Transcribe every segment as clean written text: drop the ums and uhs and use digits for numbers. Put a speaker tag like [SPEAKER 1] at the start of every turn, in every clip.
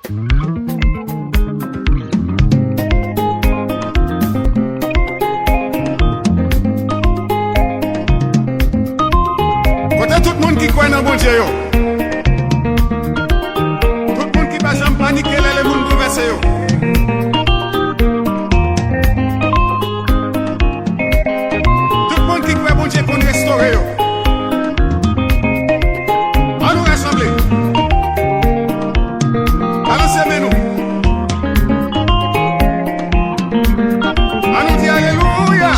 [SPEAKER 1] Côté tout le monde qui croit dans bon Dieu, tout le monde qui va jamais paniquer les monde bouleversé. Tout le monde qui croit bon Dieu pour nous restaurer. À nous rassembler. Allons s'aimer nous. À nous dire Alléluia.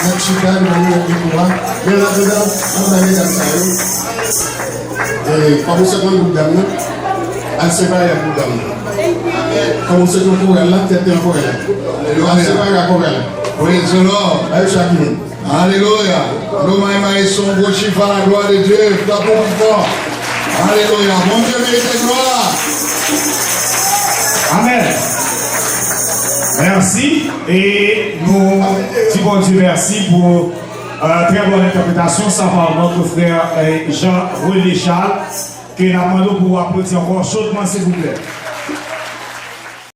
[SPEAKER 2] Notre chicane, nous avons dit quoi? Mais là-dedans, on a mis dans ça. Et comme ce qu'on nous donne, elle se va à vous donner. Comme ce qu'on nous donne, c'est un peu là. Elle se va à vous donner.
[SPEAKER 3] Praise the Lord. Alléluia. Nous m'aimons son beau chiffre à la gloire de Dieu. Frappons plus fort. Alléluia. Mon Dieu mérite gloire.
[SPEAKER 4] Amen. Merci. Et nous disons Dieu merci pour très bonne interprétation. Ça par notre frère Jean-René Charles, que nous demandons pour applaudir encore chaudement, s'il vous plaît.